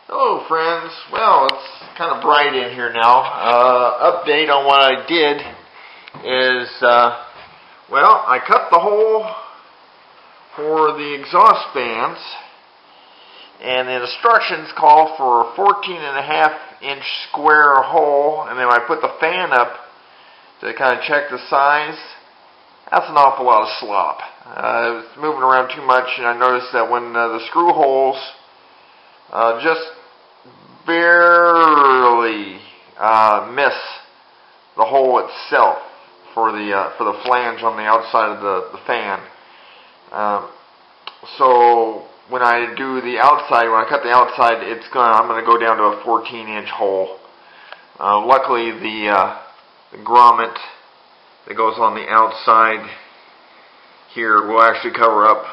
Hello friends. Well, it's kind of bright in here now. Update on what I did is, I cut the hole for the exhaust fans, and the instructions call for a 14.5-inch square hole, and then I put the fan up to kind of check the size. That's an awful lot of slop. It was moving around too much, and I noticed that when the screw holes just barely miss the hole itself for the flange on the outside of the fan. So when I do the outside, when I cut the outside, I'm going to go down to a 14-inch hole. Luckily, the grommet that goes on the outside here will actually cover up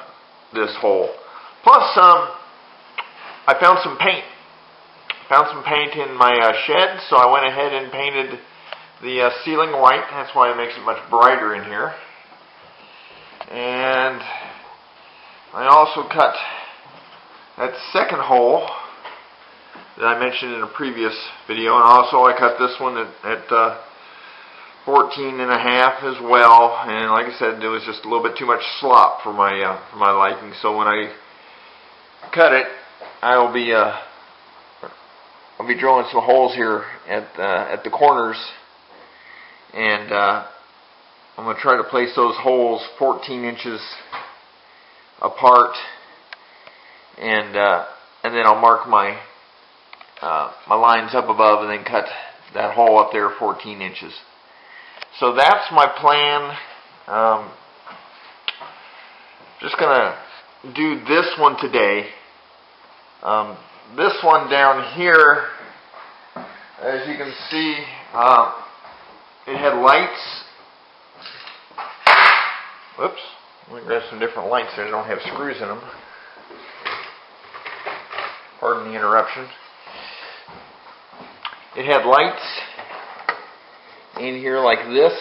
this hole. Plus, I found some paint. In my shed, so I went ahead and painted the ceiling white. That's why it makes it much brighter in here. And I also cut that second hole that I mentioned in a previous video, and also I cut this one at 14.5 as well. And like I said, there was just a little bit too much slop for my liking. So when I cut it, I'll be drilling some holes here at the corners, and I'm going to try to place those holes 14 inches apart, and then I'll mark my lines up above, and then cut that hole up there 14 inches. So that's my plan. Just gonna do this one today. This one down here, as you can see, it had lights. Whoops, let me grab some different lights there. They don't have screws in them. Pardon the interruption. It had lights in here like this.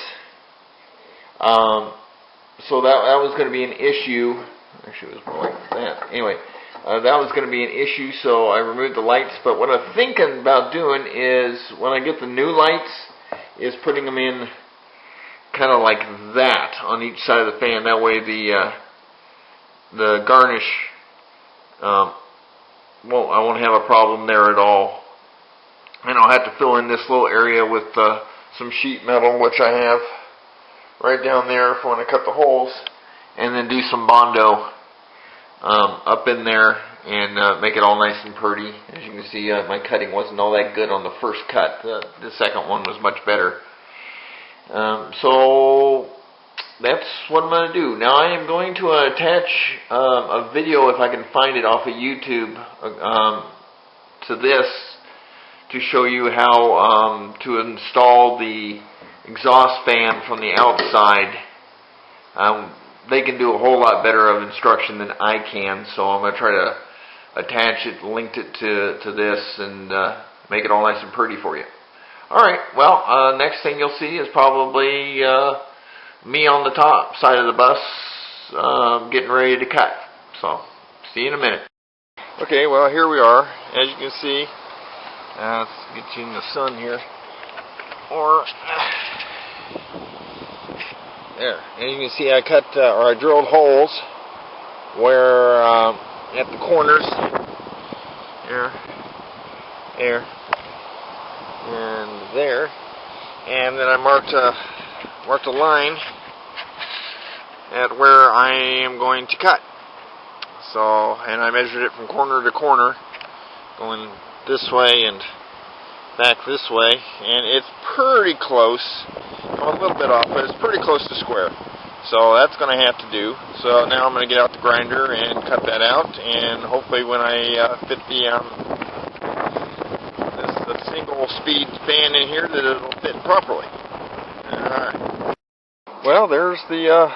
So that was going to be an issue. Actually, it was more like that. Anyway. That was going to be an issue, so I removed the lights. But what I'm thinking about doing is, when I get the new lights, is putting them in kind of like that on each side of the fan. That way the garnish, I won't have a problem there at all. And I'll have to fill in this little area with some sheet metal, which I have right down there for when I cut the holes, and then do some Bondo up in there and make it all nice and pretty. As you can see, my cutting wasn't all that good on the first cut. The second one was much better. So that's what I'm going to do. Now I am going to attach a video, if I can find it off of YouTube, to this, to show you how to install the exhaust fan from the outside. They can do a whole lot better of instruction than I can, so I'm going to try to attach it, link it to this, and make it all nice and pretty for you. Alright, well, next thing you'll see is probably me on the top side of the bus getting ready to cut. So, see you in a minute. Okay, well, here we are. As you can see, let's get you in the sun here. There, and you can see I drilled holes where at the corners, there, and there, and then I marked a line at where I am going to cut. So, and I measured it from corner to corner, going this way and back this way, and it's pretty close. I'm a little bit off, but it's pretty close to square. So that's going to have to do. So now I'm going to get out the grinder and cut that out, and hopefully when I fit the single speed fan in here, that it'll fit properly. Alright. Well, there's the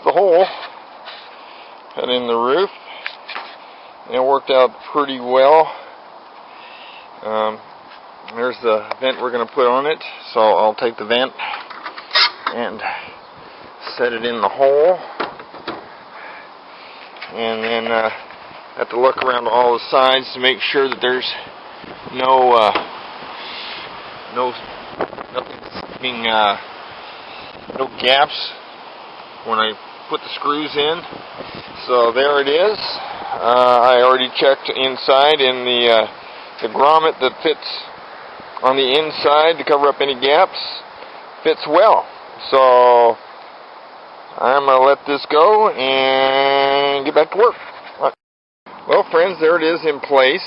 hole cut in the roof. And it worked out pretty well. There's the vent we're going to put on it, so I'll take the vent and set it in the hole, and then have to look around all the sides to make sure that there's nothing, no gaps when I put the screws in. So there it is. I already checked inside in the grommet that fits on the inside to cover up any gaps. Fits well. So I'm going to let this go and get back to work. Right. Well, friends, there it is in place.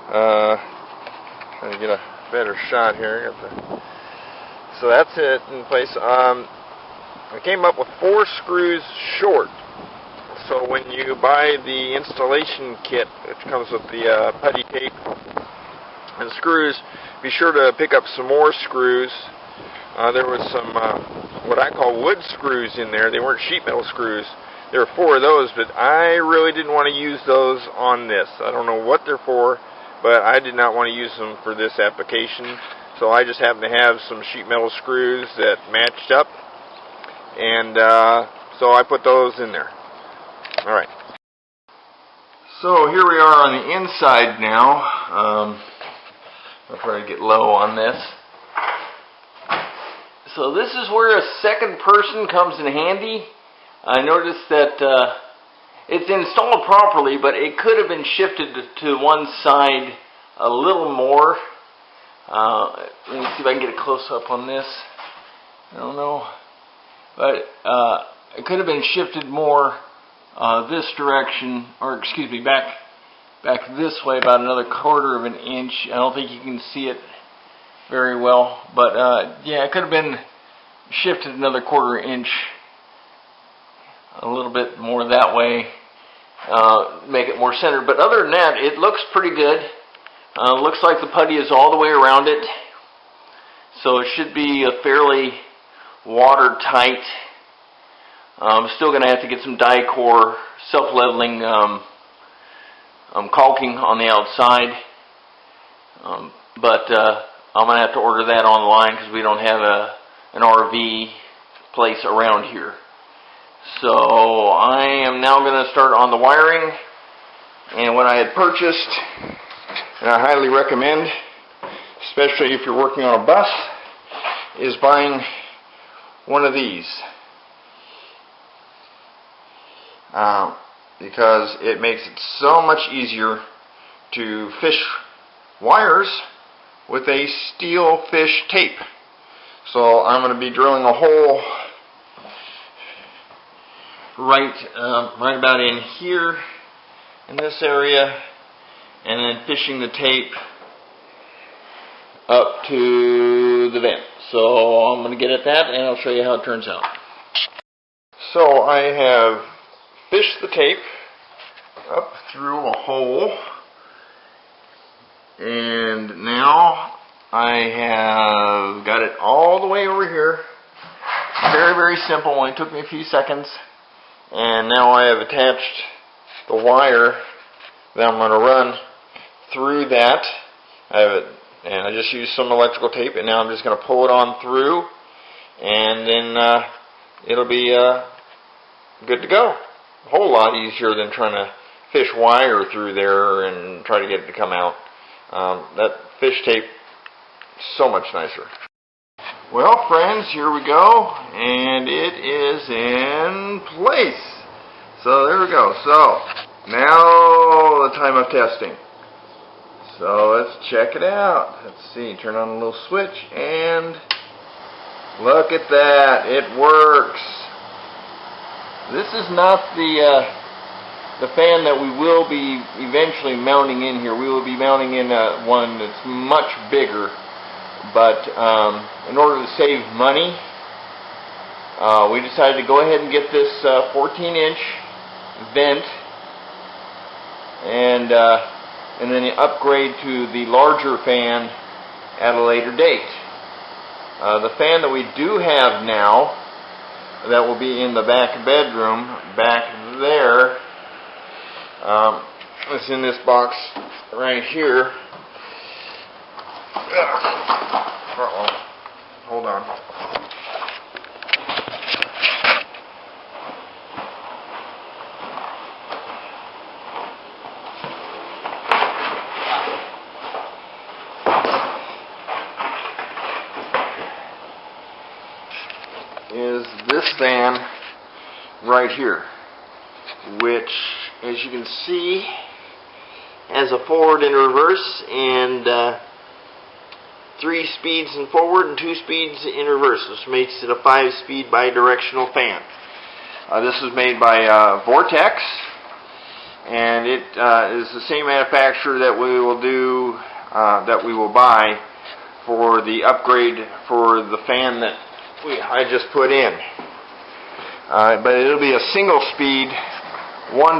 Trying to get a better shot here. So that's it in place. I came up with 4 screws short. So when you buy the installation kit, which comes with the putty tape and screws, be sure to pick up some more screws. There was some what I call wood screws in there. They weren't sheet metal screws. There were 4 of those, but I really didn't want to use those on this. I don't know what they're for, but I did not want to use them for this application. So I just happened to have some sheet metal screws that matched up, and so I put those in there. Alright. So here we are on the inside now. I'll try to get low on this. So this is where a second person comes in handy. I noticed that it's installed properly, but it could have been shifted to one side a little more. Let me see if I can get a close-up on this. I don't know. But it could have been shifted more this direction, or excuse me, back this way about another 1/4 of an inch. I don't think you can see it very well, but yeah, it could have been shifted another 1/4 inch, a little bit more that way, make it more centered. But other than that, it looks pretty good. Looks like the putty is all the way around it, so it should be a fairly watertight. I'm still going to have to get some Dicor self-leveling caulking on the outside, but I'm going to have to order that online because we don't have an RV place around here. So I am now going to start on the wiring, and what I had purchased, and I highly recommend, especially if you're working on a bus, is buying one of these. Because it makes it so much easier to fish wires with a steel fish tape. So I'm going to be drilling a hole right about in here in this area, and then fishing the tape up to the vent. So I'm going to get at that, and I'll show you how it turns out. So I have fished the tape up through a hole, and now I have got it all the way over here. Very, very simple, only took me a few seconds. And now I have attached the wire that I'm going to run through that. I have it, and I just used some electrical tape, and now I'm just going to pull it on through, and then it'll be good to go. A whole lot easier than trying to fish wire through there and try to get it to come out. That fish tape is so much nicer. Well, friends, here we go, and it is in place. So there we go. So now the time of testing. So let's check it out. Let's see, turn on a little switch, and look at that, it works. This is not the fan that we will be eventually mounting in here. We will be mounting in one that's much bigger, but in order to save money, we decided to go ahead and get this 14-inch vent, and then upgrade to the larger fan at a later date. The fan that we do have now, that will be in the back bedroom, back there, it's in this box right here. Hold on. is this fan right here, which, as you can see, has a forward and reverse, and 3 speeds in forward and 2 speeds in reverse. This makes it a 5-speed bidirectional fan. This is made by Vortex, and it is the same manufacturer that we will buy for the upgrade for the fan that I just put in. But it'll be a single speed, 1